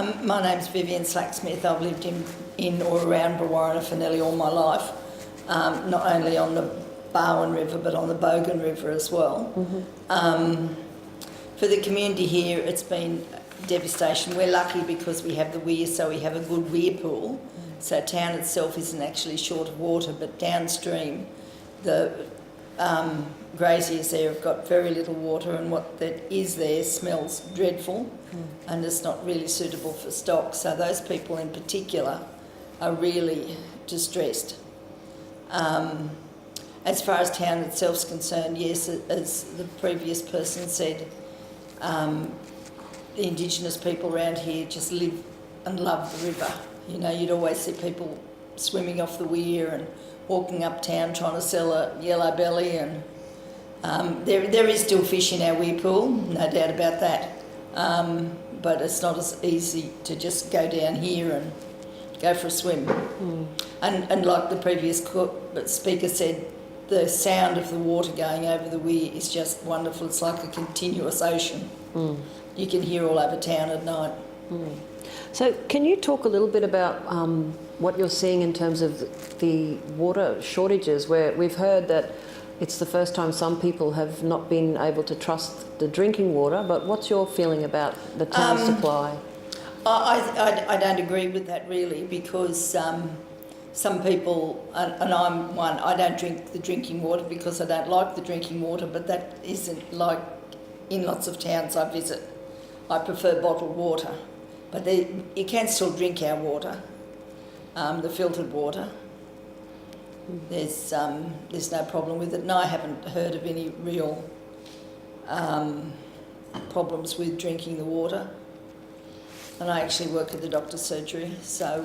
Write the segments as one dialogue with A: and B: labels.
A: My name's Vivian Slacksmith. I've lived in or around Brewarrina for nearly all my life, not only on the Barwon River but on the Bogan River as well. For the community here, it's been devastation. We're lucky because we have the weir, so we have a good weir pool. So town itself isn't actually short of water, but downstream the graziers there have got very little water, and what that is there smells dreadful and it's not really suitable for stock. So those people in particular are really distressed. As far as town itself is concerned, yes, as the previous person said, the Indigenous people around here just live and love the river. You know, you'd always see people swimming off the weir and walking uptown trying to sell a yellow belly, and there is still fish in our weir pool, no doubt about that. But it's not as easy to just go down here and go for a swim. And like the previous speaker said, the sound of the water going over the weir is just wonderful. It's like a continuous ocean. You can hear all over town at night.
B: So can you talk a little bit about what you're seeing in terms of the water shortages, where we've heard that it's the first time some people have not been able to trust the drinking water, but what's your feeling about the town supply?
A: I don't agree with that really, because some people, and I'm one, I don't drink the drinking water because I don't like the drinking water, but that isn't like in lots of towns I visit. I prefer bottled water. But you can still drink our water, the filtered water. There's no problem with it, and I haven't heard of any real problems with drinking the water. And I actually work at the doctor's surgery, so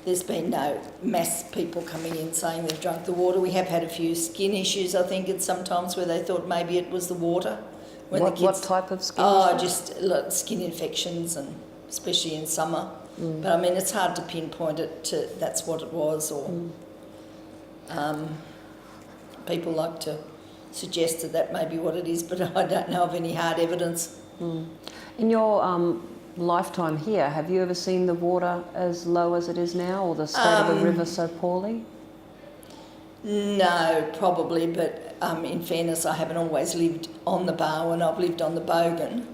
A: there's been no mass people coming in saying they've drunk the water. We have had a few skin issues, I think, at some times where they thought maybe it was the water.
B: What type of skin?
A: Just like skin infections, and especially in summer. But I mean, it's hard to pinpoint it to that's what it was, or people like to suggest that may be what it is, but I don't know of any hard evidence.
B: In your lifetime here, have you ever seen the water as low as it is now, or the state of the river so poorly?
A: No, probably, but in fairness, I haven't always lived on the Barwon. I've lived on the Bogan,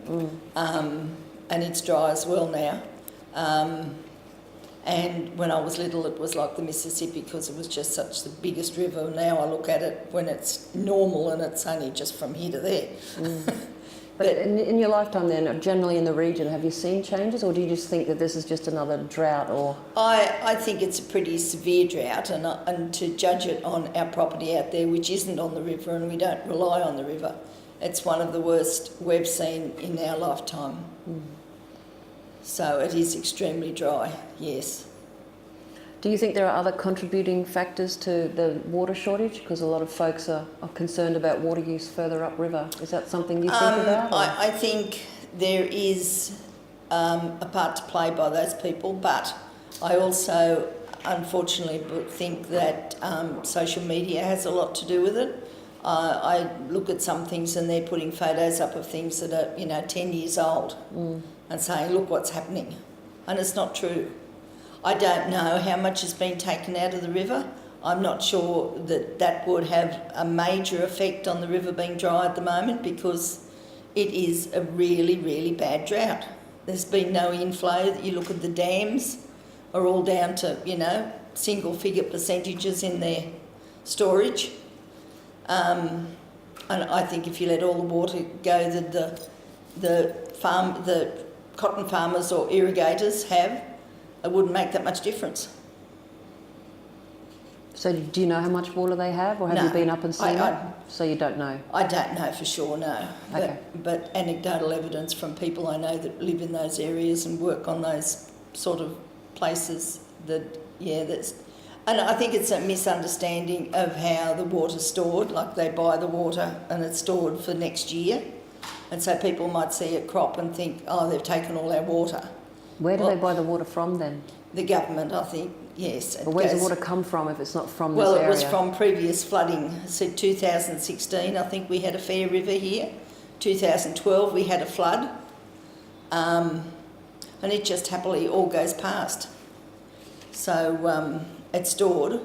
A: and it's dry as well now. And when I was little, it was like the Mississippi because it was just such the biggest river. Now I look at it when it's normal and it's only just from here to there.
B: But in your lifetime then, generally in the region, have you seen changes, or do you just think that this is just another drought? Or
A: I think it's a pretty severe drought, and to judge it on our property out there, which isn't on the river, and we don't rely on the river, it's one of the worst we've seen in our lifetime. So it is extremely dry, yes.
B: Do you think there are other contributing factors to the water shortage? Because a lot of folks are concerned about water use further upriver. Is that something you think about?
A: I think there is a part to play by those people, but I also unfortunately think that social media has a lot to do with it. I look at some things and they're putting photos up of things that are 10 years old and saying, look what's happening. And it's not true. I don't know how much has been taken out of the river. I'm not sure that would have a major effect on the river being dry at the moment, because it is a really, really bad drought. There's been no inflow. You look at the dams are all down to, single figure percentages in their storage. And I think if you let all the water go that the cotton farmers or irrigators have, it wouldn't make that much difference.
B: So do you know how much water they have, or have you been up and seen it? So you don't know?
A: I don't know for sure, no.
B: Okay.
A: But anecdotal evidence from people I know that live in those areas and work on those sort of places, that's... And I think it's a misunderstanding of how the water's stored, like they buy the water and it's stored for next year. And so people might see a crop and think, oh, they've taken all our water.
B: Where do they buy the water from then?
A: The government, I think, yes.
B: But where does the water come from if it's not from this area?
A: Well, it was from previous flooding. So 2016, I think we had a fair river here. 2012, we had a flood. and it just happily all goes past. So it's stored,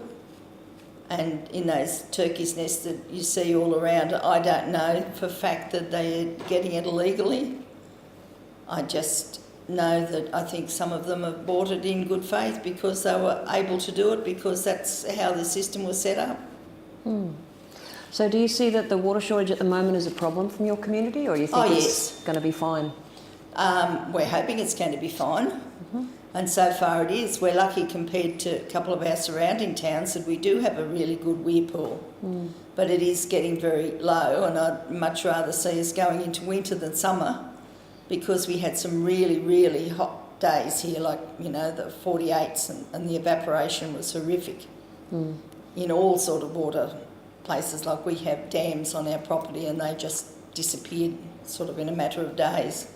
A: and in those turkeys' nests that you see all around, I don't know for a fact that they're getting it illegally. I just know that I think some of them have bought it in good faith because they were able to do it, because that's how the system was set up.
B: So do you see that the water shortage at the moment is a problem from your community, or you think it's going to be fine?
A: We're hoping it's going to be fine, and so far it is. We're lucky compared to a couple of our surrounding towns that we do have a really good weir pool, but it is getting very low, and I'd much rather see us going into winter than summer, because we had some really, really hot days here, like, you know, the 48s, and the evaporation was horrific in all sort of water places. Like, we have dams on our property and they just disappeared sort of in a matter of days.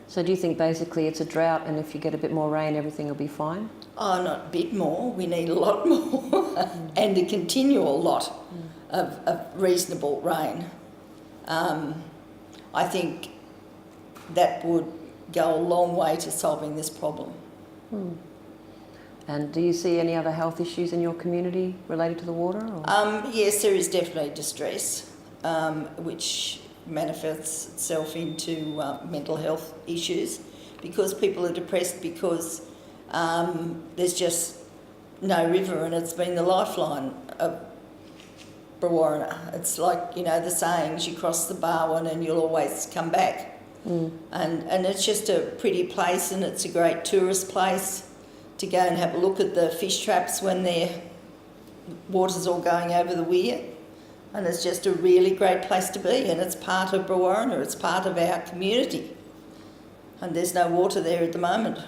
B: So do you think basically it's a drought, and if you get a bit more rain, everything will be fine?
A: Oh, not a bit more. We need a lot more and a continual lot of reasonable rain. I think that would go a long way to solving this problem.
B: And do you see any other health issues in your community related to the water? Or?
A: Yes, there is definitely distress, which manifests itself into mental health issues, because people are depressed because there's just no river, and it's been the lifeline of Brewarrina. It's like, you know, the sayings, you cross the Barwon and you'll always come back. And it's just a pretty place, and it's a great tourist place to go and have a look at the fish traps when their water's all going over the weir. And it's just a really great place to be, and it's part of Brewarrina, it's part of our community. And there's no water there at the moment.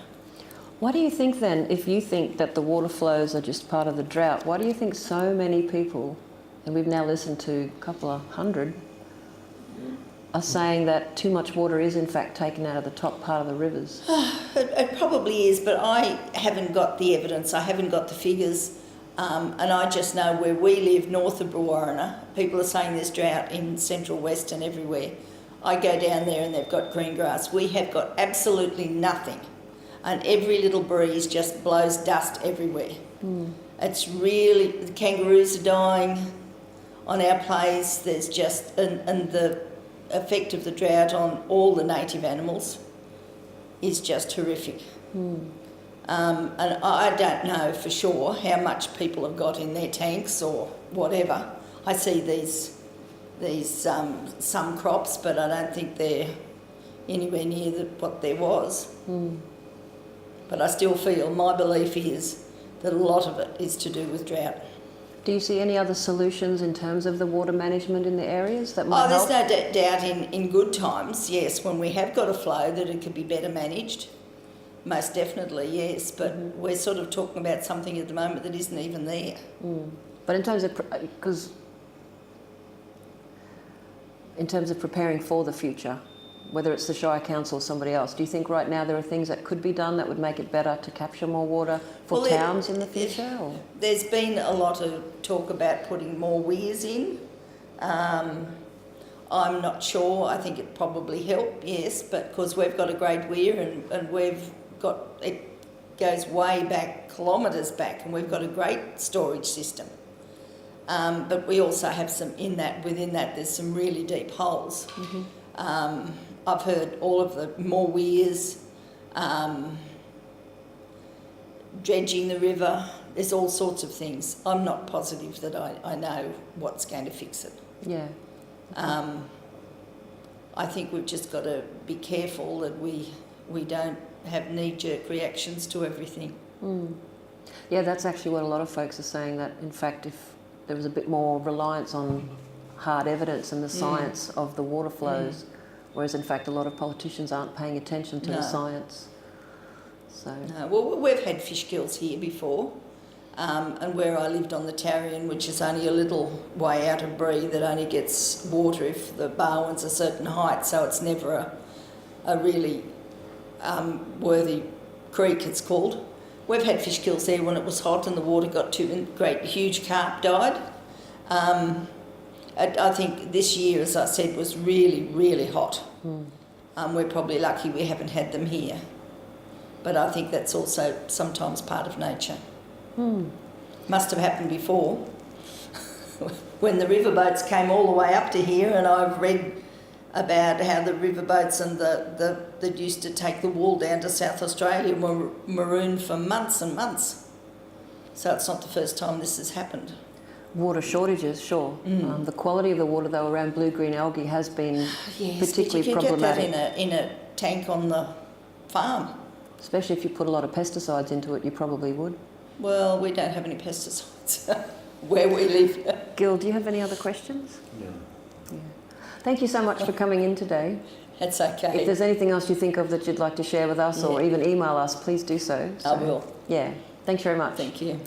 B: Why do you think then, if you think that the water flows are just part of the drought, why do you think so many people, and we've now listened to a couple of hundred, are saying that too much water is in fact taken out of the top part of the rivers?
A: It probably is, but I haven't got the evidence, I haven't got the figures, and I just know where we live, north of Brewarrina, people are saying there's drought in central, west and everywhere. I go down there and they've got green grass. We have got absolutely nothing, and every little breeze just blows dust everywhere. It's really, the kangaroos are dying on our place. There's just, and the effect of the drought on all the native animals is just horrific. And I don't know for sure how much people have got in their tanks or whatever. I see these some crops, but I don't think they're anywhere near what there was. But I still feel, my belief is that a lot of it is to do with drought.
B: Do you see any other solutions in terms of the water management in the areas that might help?
A: There's no doubt in good times, yes, when we have got a flow, that it could be better managed. Most definitely, yes, but we're sort of talking about something at the moment that isn't even there.
B: But in terms of, because in terms of preparing for the future, whether it's the Shire Council or somebody else, do you think right now there are things that could be done that would make it better to capture more water for towns in the future? Or?
A: There's been a lot of talk about putting more weirs in. I'm not sure. I think it probably help, yes, but because we've got a great weir and we've got, it goes way back, kilometres back, and we've got a great storage system. But we also have some within that there's some really deep holes. I've heard all of the more weirs, dredging the river, there's all sorts of things. I'm not positive that I know what's going to fix it.
B: Yeah.
A: I think we've just got to be careful that we don't have knee-jerk reactions to everything.
B: Yeah, that's actually what a lot of folks are saying, that in fact if there was a bit more reliance on hard evidence and the science of the water flows, whereas in fact a lot of politicians aren't paying attention to the science. So.
A: No, well, we've had fish kills here before, and where I lived on the Tarrion, which is only a little way out of Bree, that only gets water if the Barwon's a certain height, so it's never a really worthy creek, it's called. We've had fish kills there when it was hot and the water got too, and great huge carp died. I think this year, as I said, was really, really hot. We're probably lucky we haven't had them here. But I think that's also sometimes part of nature. Must have happened before. When the riverboats came all the way up to here, and I've read about how the riverboats and that used to take the wool down to South Australia were marooned for months and months. So it's not the first time this has happened.
B: Water shortages, sure. The quality of the water, though, around blue-green algae has been particularly problematic.
A: Get that in a tank on the farm.
B: Especially if you put a lot of pesticides into it, you probably would.
A: Well, we don't have any pesticides where we live.
B: Gil, do you have any other questions?
C: No.
B: Yeah. Thank you so much for coming in today.
A: That's okay.
B: If there's anything else you think of that you'd like to share with us or even email us, please do so.
A: I will.
B: Yeah. Thanks very much.
A: Thank you.